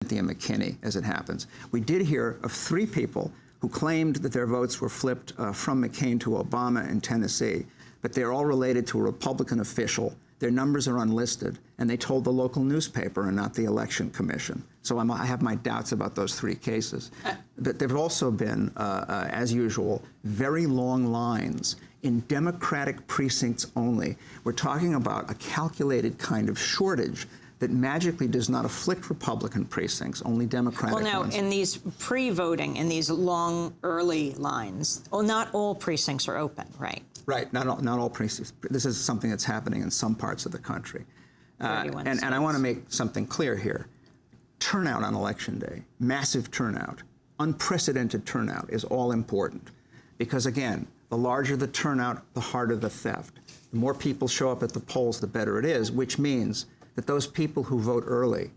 Cynthia McKinney, as it happens. We did hear of 3 people who claimed that their votes were flipped from McCain to Obama in Tennessee, but they're all related to a Republican official. Their numbers are unlisted, and they told the local newspaper and not the Election Commission. So I have my doubts about those 3 cases. But there have also been, as usual, very long lines in Democratic precincts only. We're talking about a calculated kind of shortage that magically does not afflict Republican precincts, only Democratic ones. Well, now, in these pre-voting, in these long, early lines, not all precincts are open, right? Right, not all precincts. This is something that's happening in some parts of the country. And I want to make something clear here. Turnout on Election Day, massive turnout, unprecedented turnout is all important. Because again, the larger the turnout, the harder the theft. The more people show up at the polls, the better it is, which means that those people who vote early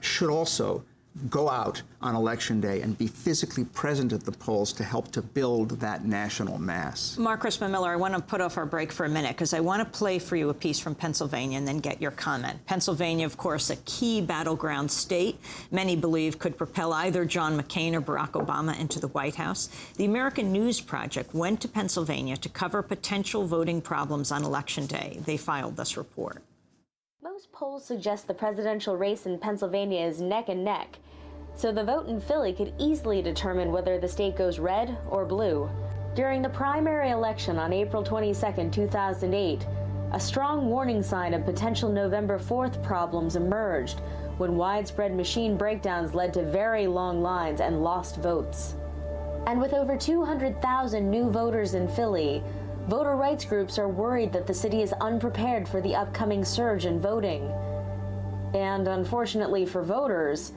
should also go out on Election Day and be physically present at the polls to help to build that national mass. Mark Crispin Miller, I want to put off our break for a minute because I want to play for you a piece from Pennsylvania and then get your comment. Pennsylvania, of course, a key battleground state many believe could propel either John McCain or Barack Obama into the White House. The American News Project went to Pennsylvania to cover potential voting problems on Election Day. They filed this report. Most polls suggest the presidential race in Pennsylvania is neck and neck, so the vote in Philly could easily determine whether the state goes red or blue. During the primary election on April 22, 2008, a strong warning sign of potential November 4th problems emerged when widespread machine breakdowns led to very long lines and lost votes. And with over 200,000 new voters in Philly, voter rights groups are worried that the city is unprepared for the upcoming surge in voting. And unfortunately for voters,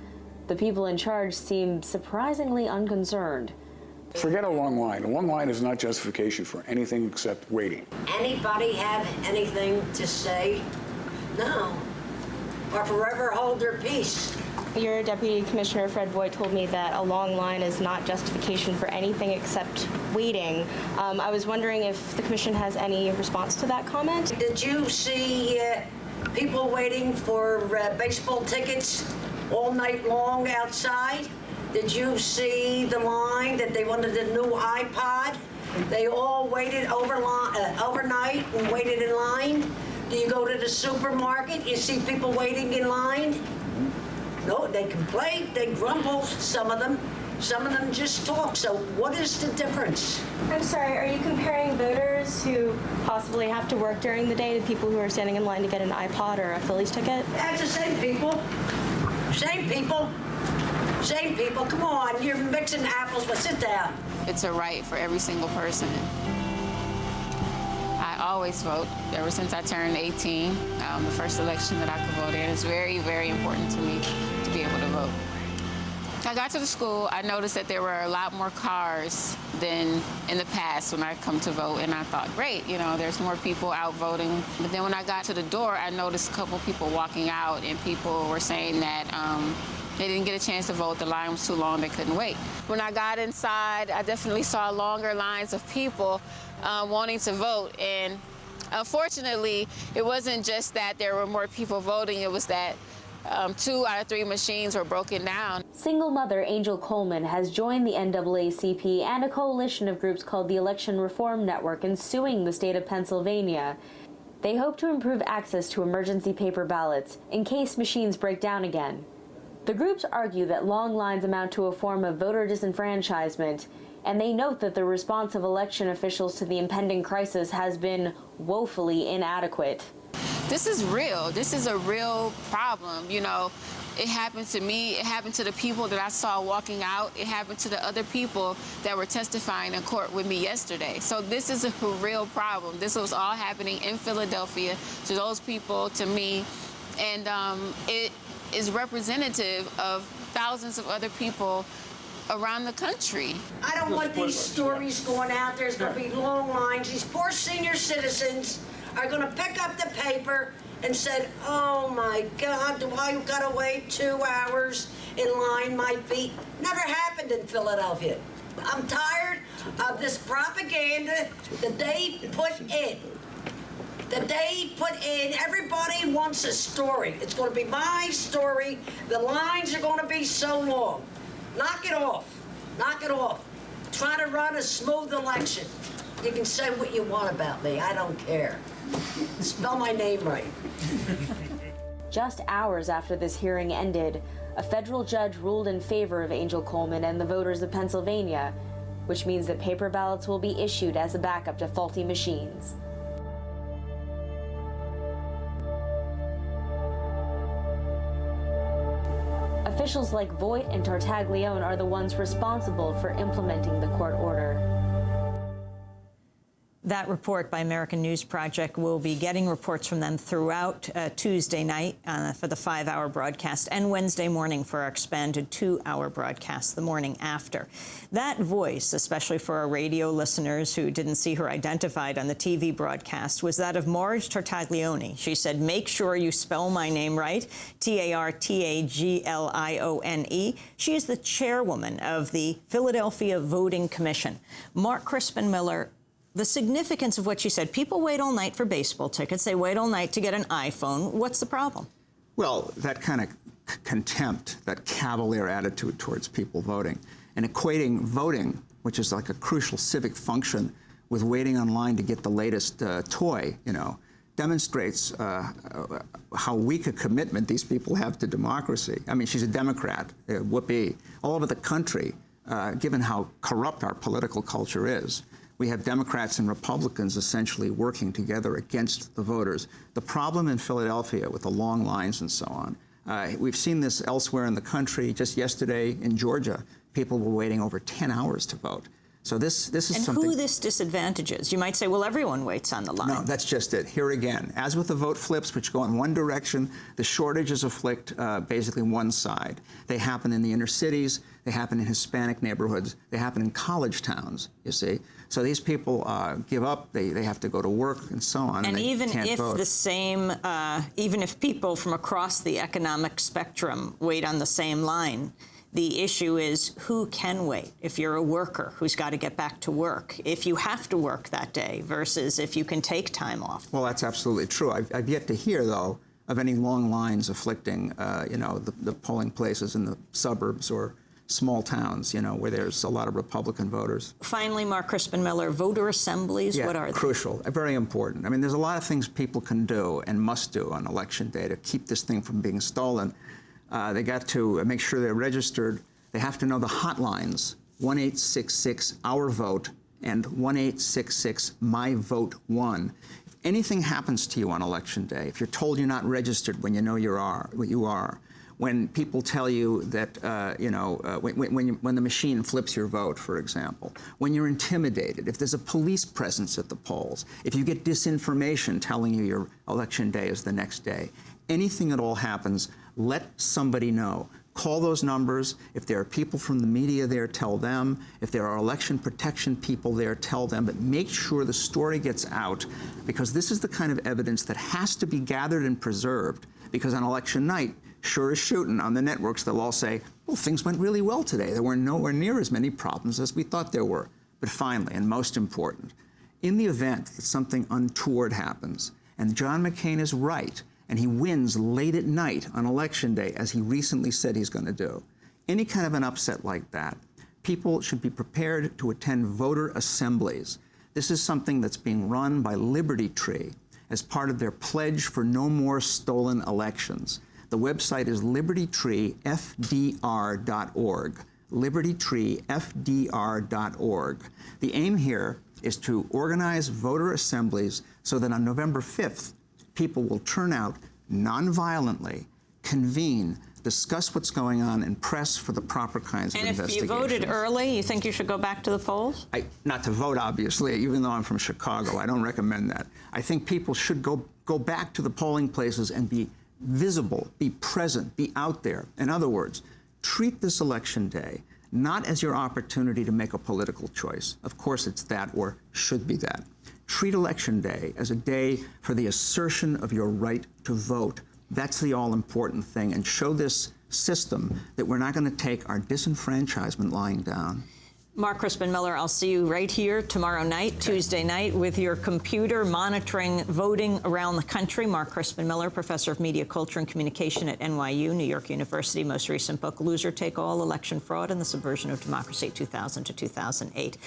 the people in charge seem surprisingly unconcerned. Forget a long line. A long line is not justification for anything except waiting. Anybody have anything to say? No. Or forever hold their peace. Your Deputy Commissioner Fred Voigt told me that a long line is not justification for anything except waiting. I was wondering if the Commission has any response to that comment. Did you see people waiting for baseball tickets all night long outside? Did you see the line that they wanted a new iPod? They all waited overnight and waited in line. Do you go to the supermarket? You see people waiting in line? No, they complain, they grumble, some of them. Some of them just talk. So what is the difference? I'm sorry, are you comparing voters who possibly have to work during the day to people who are standing in line to get an iPod or a Phillies ticket? That's the same people. Same people. Same people. Come on, you're mixing apples, but sit down. It's a right for every single person. I always vote ever since I turned 18. The first election that I could vote in. It's very, very important to me to be able to vote. I got to the school, I noticed that there were a lot more cars than in the past when I come to vote, and I thought, great, you know, there's more people out voting. But then when I got to the door, I noticed a couple people walking out, and people were saying that they didn't get a chance to vote, the line was too long, they couldn't wait. When I got inside, I definitely saw longer lines of people wanting to vote, and unfortunately, it wasn't just that there were more people voting, it was that 2 out of 3 machines were broken down. Single mother Angel Coleman has joined the NAACP and a coalition of groups called the Election Reform Network in suing the state of Pennsylvania. They hope to improve access to emergency paper ballots in case machines break down again. The groups argue that long lines amount to a form of voter disenfranchisement, and they note that the response of election officials to the impending crisis has been woefully inadequate. This is real. This is a real problem. You know, it happened to me. It happened to the people that I saw walking out. It happened to the other people that were testifying in court with me yesterday. So this is a real problem. This was all happening in Philadelphia to those people, to me, and it is representative of thousands of other people around the country. I don't want these stories going out. There's going to be long lines. These poor senior citizens are going to pick up the paper and said, oh my God, do I got to wait 2 hours in line? My feet. Never happened in Philadelphia. I'm tired of this propaganda that they put in. that they put in. Everybody wants a story. It's going to be my story. The lines are going to be so long. Knock it off. Knock it off. Try to run a smooth election. You can say what you want about me. I don't care. Spell my name right. Just hours after this hearing ended, a federal judge ruled in favor of Angel Coleman and the voters of Pennsylvania, which means that paper ballots will be issued as a backup to faulty machines. Officials like Voigt and Tartaglione are the ones responsible for implementing the court order. That report by American News Project, will be getting reports from them throughout Tuesday night for the 5-hour broadcast and Wednesday morning for our expanded 2-hour broadcast the morning after. That voice, especially for our radio listeners who didn't see her identified on the TV broadcast, was that of Marge Tartaglione. She said, "Make sure you spell my name right, Tartaglione. She is the chairwoman of the Philadelphia Voting Commission. Mark Crispin Miller, the significance of what she said, people wait all night for baseball tickets. They wait all night to get an iPhone. What's the problem? Well, that kind of contempt, that cavalier attitude towards people voting, and equating voting, which is like a crucial civic function, with waiting online to get the latest toy, demonstrates how weak a commitment these people have to democracy. I mean, she's a Democrat, whoopee. All over the country, given how corrupt our political culture is, we have Democrats and Republicans essentially working together against the voters. The problem in Philadelphia with the long lines and so on, we've seen this elsewhere in the country. Just yesterday in Georgia, people were waiting over 10 hours to vote. So this is and something... who this disadvantages? You might say, well, everyone waits on the line. No, that's just it. Here again, as with the vote flips, which go in one direction, the shortages afflict basically one side. They happen in the inner cities. They happen in Hispanic neighborhoods. They happen in college towns, you see. So these people give up. They have to go to work and so on. And even if vote. even if people from across the economic spectrum wait on the same line, the issue is who can wait. If you're a worker who's got to get back to work, if you have to work that day versus if you can take time off. Well, that's absolutely true. I've yet to hear, though, of any long lines afflicting, the polling places in the suburbs or small towns, where there's a lot of Republican voters. Finally, Mark Crispin Miller, voter assemblies, what are they? Crucial, very important. I mean, there's a lot of things people can do and must do on Election Day to keep this thing from being stolen. They got to make sure they're registered. They have to know the hotlines, 1-866-OUR-VOTE and 1-866-MY-VOTE-1. If anything happens to you on Election Day, if you're told you're not registered when you know you are, when people tell you that, when the machine flips your vote, for example, when you're intimidated, if there's a police presence at the polls, if you get disinformation telling you your Election Day is the next day, anything at all happens, let somebody know. Call those numbers. If there are people from the media there, tell them. If there are election protection people there, tell them. But make sure the story gets out, because this is the kind of evidence that has to be gathered and preserved, because on election night, sure as shooting on the networks, they'll all say, well, things went really well today. There were nowhere near as many problems as we thought there were. But finally, and most important, in the event that something untoward happens, and John McCain is right, and he wins late at night on Election Day, as he recently said he's going to do, any kind of an upset like that, people should be prepared to attend voter assemblies. This is something that's being run by Liberty Tree as part of their pledge for no more stolen elections. The website is libertytreefdr.org, libertytreefdr.org. The aim here is to organize voter assemblies so that on November 5th, people will turn out nonviolently, convene, discuss what's going on, and press for the proper kinds of investigations. And if you voted early, you think you should go back to the polls? Not to vote, obviously, even though I'm from Chicago. I don't recommend that. I think people should go back to the polling places and be visible, be present, be out there. In other words, treat this Election Day not as your opportunity to make a political choice. Of course it's that, or should be that. Treat Election Day as a day for the assertion of your right to vote. That's the all-important thing, and show this system that we're not going to take our disenfranchisement lying down. Mark Crispin Miller, I'll see you right here tomorrow night, Tuesday night, with your computer monitoring voting around the country. Mark Crispin Miller, professor of media culture and communication at NYU, New York University. Most recent book, Loser Take All, Election Fraud and the Subversion of Democracy, 2000 to 2008.